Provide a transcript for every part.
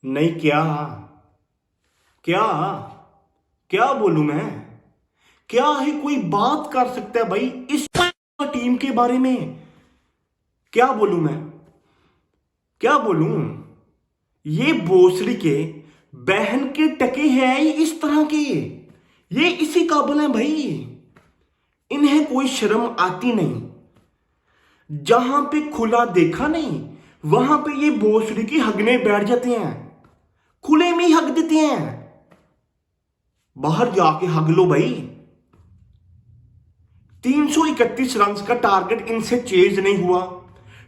नहीं क्या क्या क्या बोलूं मैं? क्या है कोई बात कर सकता है भाई इस टीम के बारे में? क्या बोलूं मैं? क्या बोलूं? ये भोसड़ी के बहन के टके हैं ही इस तरह के। ये इसी काबिल है भाई। इन्हें कोई शर्म आती नहीं। जहां पे खुला देखा नहीं वहां पे ये भोसड़ी की हगने बैठ जाते हैं। खुले में ही हग देते हैं। बाहर जाके हग लो भाई। 331 रन का टारगेट इनसे चेज नहीं हुआ।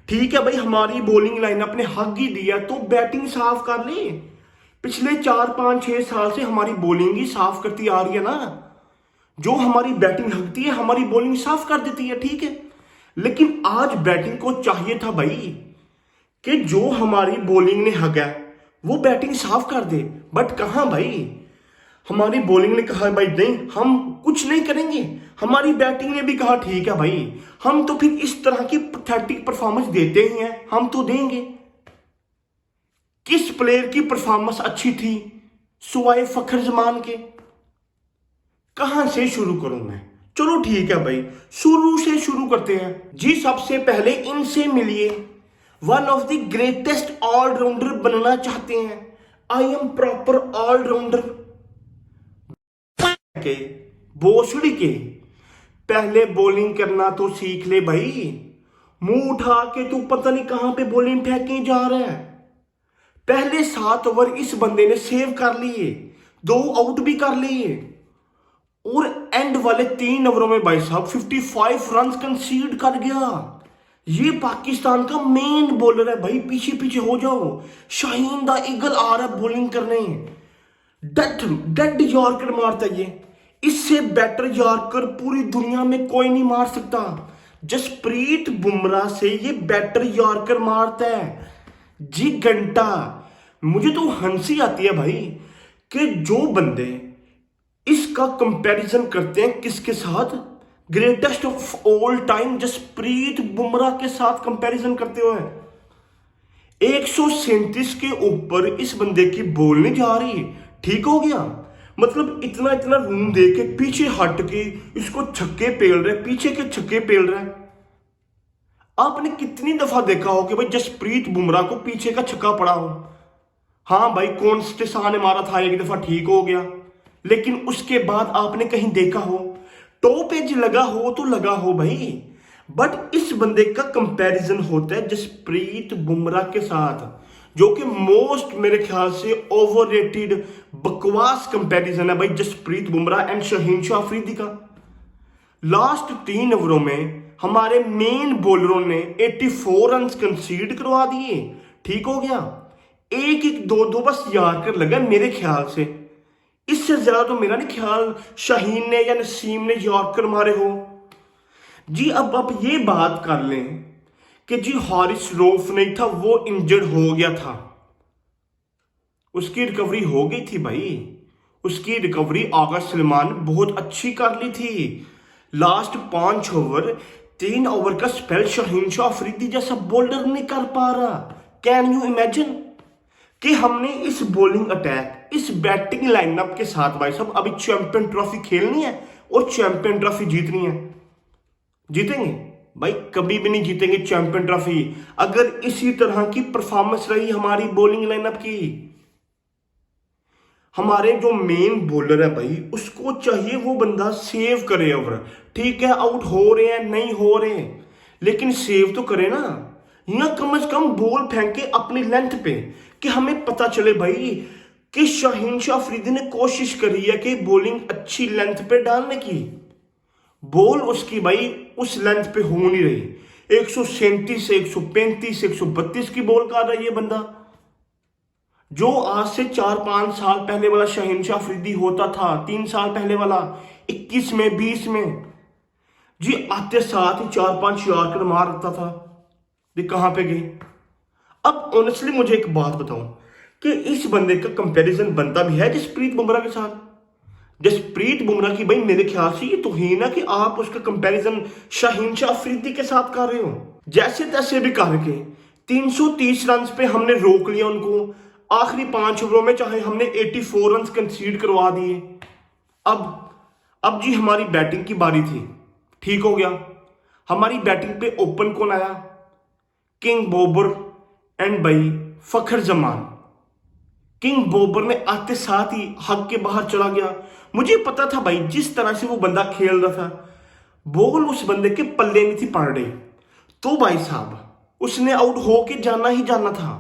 ठीक है भाई, हमारी बॉलिंग लाइनअप ने हक ही दिया तो बैटिंग साफ कर ले। पिछले 4 5 6 साल से हमारी बॉलिंग ही साफ करती आ रही है ना। जो हमारी बैटिंग हकती है हमारी बॉलिंग साफ कर देती है, ठीक है। लेकिन आज बैटिंग को चाहिए था भाई कि जो हमारी बॉलिंग ने हक है वो बैटिंग साफ कर दे। बट कहां भाई, हमारी बॉलिंग ने कहा भाई नहीं हम कुछ नहीं करेंगे। हमारी बैटिंग ने भी कहा ठीक है भाई, हम तो फिर इस तरह की पैथेटिक परफॉर्मेंस देते ही हैं, हम तो देंगे। किस प्लेयर की परफॉर्मेंस अच्छी थी सुवाए फखर जमान के? कहां से शुरू करूं मैं? चलो ठीक है भाई, शुरू से शुरू करते हैं जी। सबसे पहले इनसे मिलिए। One of the greatest allrounder बनना चाहते हैं? आई एम प्रॉपर ऑलराउंडर के भोसड़ी के। पहले बॉलिंग करना तो सीख ले भाई। मुंह उठा के तू पता नहीं कहां पे बॉलिंग फेंकने जा रहा है। पहले 7 ओवर इस बंदे ने सेव कर लिए, 2 आउट भी कर लिए और एंड वाले 3 ओवरों में भाई साहब 55 रन कंसीड कर गया। ये पाकिस्तान का मेन बॉलर है भाई। पीछे पीछे हो जाओ, शाहीन द ईगल आ रहा है बॉलिंग करने। डेड यॉर्कर मारता है ये। इससे बेटर यॉर्कर पूरी दुनिया में कोई नहीं मार सकता। जसप्रीत बुमराह से ये बेटर यॉर्कर मारता है जी घंटा। मुझे तो हंसी आती है भाई कि जो बंदे इसका कंपैरिजन करते हैं किसके साथ, greatest of all time Jasprit Bumrah के साथ कंपैरिजन करते हुए। 137 के ऊपर इस बंदे की बॉल नहीं जा रही। ठीक हो गया, मतलब इतना इतना रूम दे के पीछे हट के इसको छक्के पेल रहे, पीछे के छक्के पेल रहे। आपने कितनी दफा देखा हो कि भाई जसप्रीत बुमराह को पीछे का छक्का पड़ा हो? हाँ भाई, कॉन्स्टेसा ने मारा था एक दफा, ठीक हो गया। लेकिन उसके बाद आपने कहीं देखा हो टॉप एज लगा हो तो लगा हो भाई। बट इस बंदे का कंपैरिजन होता है जसप्रीत बुमराह के साथ, जो कि मोस्ट मेरे ख्याल से ओवररेटेड बकवास कंपैरिजन है भाई जसप्रीत बुमराह एंड शाहीन शाह अफरीदी का। लास्ट 3 ओवरों में हमारे मेन बॉलरों ने 84 रन कंसीड करवा दिए। ठीक हो गया, एक एक दो दो बस यार्कर लगा मेरे ख्याल से। इससे ज्यादा तो मेरा नहीं ख्याल शाहीन ने या नसीम ने यॉर्कर मारे हो जी। अब आप ये बात कर लें कि जी हारिस रऊफ नहीं था, वो इंजर्ड हो गया था, उसकी रिकवरी हो गई थी भाई। उसकी रिकवरी आगा सलमान बहुत अच्छी कर ली थी। लास्ट 5 ओवर 3 ओवर का स्पेल शाहीन शाह अफरीदी जैसा बॉलर नहीं कर पा रहा। कैन यू इमेजिन कि हमने इस बॉलिंग अटैक इस बैटिंग लाइनअप के साथ भाई साहब अभी चैंपियन ट्रॉफी खेलनी है और चैंपियन ट्रॉफी जीतनी है। जीतेंगे भाई? कभी भी नहीं जीतेंगे चैंपियन ट्रॉफी अगर इसी तरह की परफॉर्मेंस रही हमारी बॉलिंग लाइनअप की। हमारे जो मेन बॉलर है भाई उसको चाहिए वो बंदा सेव करे ओवर। ठीक है, आउट हो रहे हैं नहीं हो रहे, लेकिन सेव तो करे ना। या कम से कम बॉल फेंके अपनी लेंथ पे कि हमें पता चले भाई कि शाहीन शाह अफरीदी ने कोशिश करी है कि बॉलिंग अच्छी लेंथ पे डालने की। बॉल उसकी भाई उस लेंथ पे हो नहीं रही। 137 से 135 132 की बॉल कर रहा है ये बंदा। जो आज से 4 5 साल पहले वाला शाहीन शाह अफरीदी होता था, 3 साल पहले वाला 21 में 20 में जी, आते साथ ही 4 5 यॉर्कर मार रखता था। ये कहां पे गए? अब ऑनेस्टली मुझे एक बात बताऊं कि इस बंदे का कंपैरिजन बनता भी है जसप्रीत बुमराह के साथ। जसप्रीत बुमराह की भाई मेरे ख्याल से ये तौहीन है कि आप उसका कंपैरिजन शाहीन शाह अफरीदी के साथ कर रहे हो। जैसे तैसे भी करके 330 रन पे हमने रोक लिया उनको। आखिरी 5 ओवरों में चाहे हमने 84 रन कंसीड करवा दिए। अब जी हमारी बैटिंग की बारी थी, ठीक हो गया। हमारी बैटिंग पे ओपन कौन आया? किंग बॉबर एंड भाई फखर जमान। किंग बॉबर ने आते साथ ही हक के बाहर चला गया। मुझे पता था भाई जिस तरह से वो बंदा खेल रहा था, बॉल उस बंदे के पल्ले नहीं थी पड़ रही, तो भाई साहब उसने आउट होके जाना ही जाना था।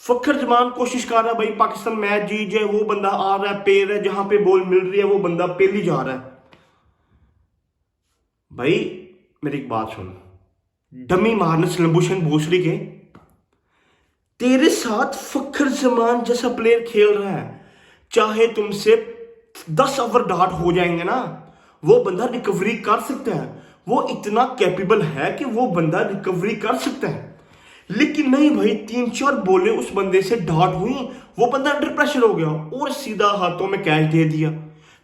फखर जमान कोशिश कर रहा है भाई पाकिस्तान मैच जीत जाए, वो बंदा आ रहा है, पेल है, जहां पे बॉल मिल रही है वो बंदा पेल ही जा रहा है। भाई मेरी एक बात सुन, डमी मारने लंबूशन भोसड़ी के, तेरे साथ फखर जमान जैसा प्लेयर खेल रहा है, चाहे तुमसे 10 ओवर डार्ट हो जाएंगे ना, वो बंदा रिकवरी कर सकता है। वो इतना कैपेबल है कि वो बंदा रिकवरी कर सकता है। लेकिन नहीं भाई, 3-4 बॉलें उस बंदे से डार्ट हुई, वो बंदा अंडर प्रेशर हो गया और सीधा हाथों में कैच दे दिया।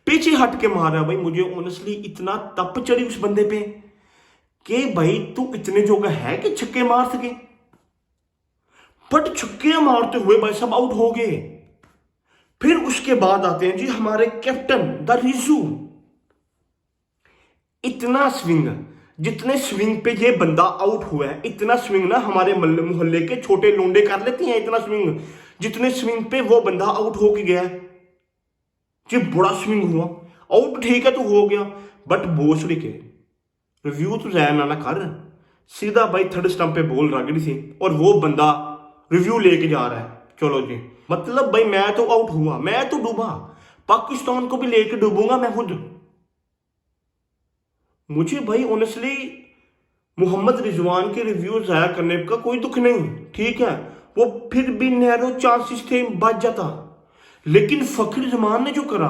पीछे हट के मारा। भाई मुझे ऑनेस्टली इतना तप चढ़ी उस बंदे पे कि भाई तू इतने जोगा है कि छक्के मार सके, बट छक्के मारते हुए भाई सब आउट हो गए। फिर उसके बाद आते हैं जी हमारे कैप्टन द रिजू। इतना स्विंग, जितने स्विंग पे ये बंदा आउट हुआ है, इतना स्विंग ना हमारे मोहल्ले के छोटे लोंडे कर लेते हैं। इतना स्विंग, जितने स्विंग पे वो बंदा आउट होके गया है, जी बड़ा स्विंग हुआ। आउट ठीक है तो हो गया, बट भोसड़ी के रिव्यू तो जैन ना कर, सीधा भाई थर्ड स्टंप पे बॉल रग रही थी और वो बंदा रिव्यू लेके जा रहा है। चलो जी, मतलब भाई मैं तो आउट हुआ, मैं तो डूबा, पाकिस्तान को भी लेके डूबूंगा मैं खुद। मुझे भाई ऑनेस्टली मोहम्मद रिजवान के रिव्यू जाया करने का कोई दुख नहीं, ठीक है, वो फिर भी नैरो चांसेस थे बच जाता। लेकिन फखर जमान ने जो करा,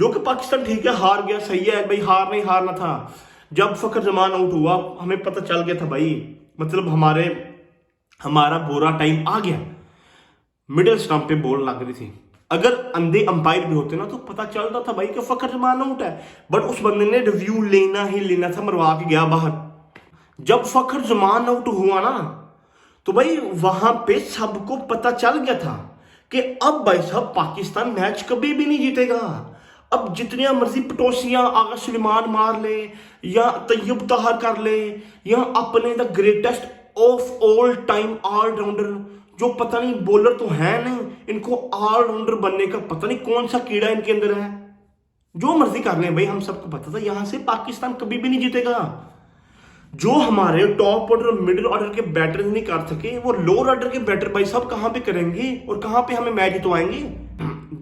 जो कि पाकिस्तान ठीक है हार गया, सही है भाई, हार नहीं हारना था। जब फखर जमान आउट हुआ हमें पता चल गया था भाई, मतलब हमारा बुरा टाइम आ गया। मिडिल स्टंप पे बॉल लग रही थी, अगर अंधे अंपायर भी होते ना तो पता चलता था भाई कि फखर जमान आउट है, बट उस बंदे ने रिव्यू लेना ही लेना था, मरवा के गया बाहर। जब फखर जमान आउट हुआ ना तो भाई वहां पे सबको पता चल गया था कि अब भाई साहब पाकिस्तान मैच कभी भी नहीं जीतेगा। अब जितनियां मर्जी पटोसियां आगा सुलेमान मार ले या तैयब तहर कर ले या अपने the greatest of all time allrounder, जो पता नहीं बॉलर तो है नहीं, इनको ऑलराउंडर बनने का पता नहीं कौन सा कीड़ा इनके अंदर है, जो मर्जी कर ले भाई, हम सबको पता था यहां से पाकिस्तान कभी भी नहीं जीतेगा। जो हमारे टॉप ऑर्डर और मिडिल ऑर्डर के बैटर नहीं कर सके, वो लोअर ऑर्डर के बैटर भाई साहब कहां पे करेंगे और कहां पे हमें मैच जितवाएंगे।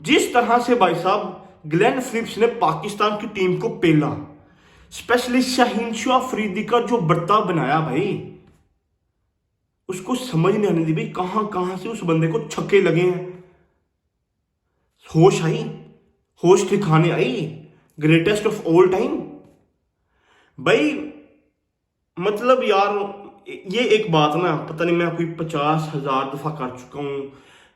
जिस तरह से भाई साहब ग्लेन फिलिप्स ने पाकिस्तान की टीम को पेला, स्पेशली शाहीन शाह अफरीदी का जो बर्ताव बनाया भाई, उसको समझ नहीं आने दी भाई कहां कहां से उस बंदे को छक्के लगे हैं। होश आई, होश ठिकाने आई, ग्रेटेस्ट ऑफ ऑल टाइम भाई। मतलब यार ये एक बात ना, पता नहीं मैं कोई 50,000 दफा कर चुका हूं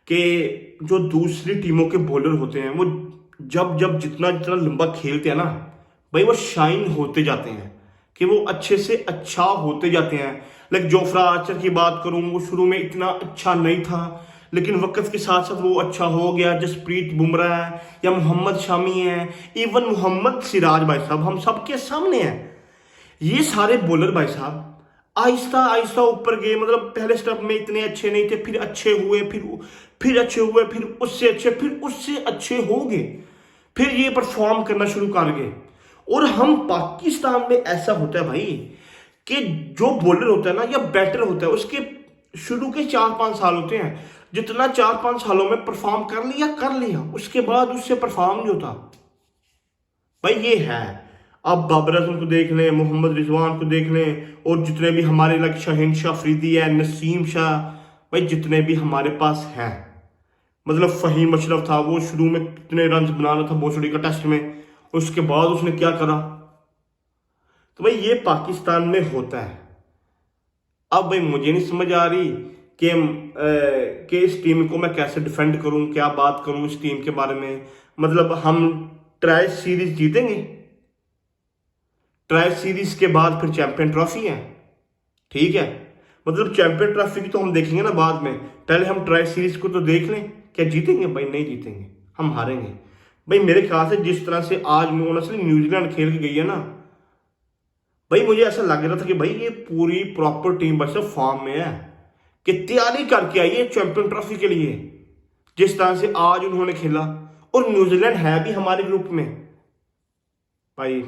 कि जो दूसरी टीमों के बॉलर होते हैं वो जब जब जितना जितना लंबा खेलते हैं ना भाई, वो शाइन होते जाते हैं, कि वो अच्छे से अच्छा होते जाते हैं। लाइक जोफ्रा आर्चर की बात करूं, वो शुरू में इतना अच्छा नहीं था, लेकिन वक्त के साथ साथ वो अच्छा हो गया। जसप्रीत बुमराह है या मोहम्मद शामी है, इवन मोहम्मद सिराज भाई साहब हम सबके सामने हैं। ये सारे बॉलर भाई साहब आहिस्ता आहिस्ता ऊपर गए, मतलब पहले स्टेप में इतने अच्छे नहीं थे, फिर अच्छे हुए, फिर अच्छे हुए, फिर उससे अच्छे हो गए, फिर ये परफॉर्म करना शुरू कर गए। और हम पाकिस्तान में ऐसा होता है भाई कि जो बॉलर होता है ना या बैटर होता है, उसके शुरू के 4-5 साल होते हैं, जितना 4-5 सालों में परफॉर्म कर लिया उसके बाद उससे परफॉर्म नहीं होता भाई। ये है, अब बाबर आजम को देख लें, मोहम्मद रिजवान को देख लें, और जितने भी हमारे लाइक शाहीन शाह अफरीदी है, नसीम शाह, भाई जितने भी हमारे पास हैं, मतलब फहीम अशरफ था, वो शुरू में कितने रन बनाना था भोसड़ी का टेस्ट में, उसके बाद उसने क्या करा। तो भाई ये पाकिस्तान में होता है। अब भाई मुझे नहीं समझ आ रही कि इस टीम को मैं कैसे डिफेंड करूं, क्या बात करूं इस टीम के बारे में। मतलब हम ट्राई सीरीज जीतेंगे, ट्राई सीरीज के बाद फिर चैंपियन ट्रॉफी है, ठीक है, मतलब चैंपियन ट्रॉफी की तो हम देखेंगे ना बाद में, पहले हम ट्राई सीरीज को तो देख लें क्या जीतेंगे भाई? नहीं जीतेंगे, हम हारेंगे भाई। मेरे ख्याल से जिस तरह से आज ऑनेस्टली न्यूजीलैंड खेल के गई है ना भाई, मुझे ऐसा लग रहा था कि भाई ये पूरी प्रॉपर टीम बस फॉर्म में है, कि तैयारी करके आई है चैंपियन ट्रॉफी के लिए। जिस तरह से आज उन्होंने खेला, और न्यूजीलैंड है भी हमारे ग्रुप में भाई।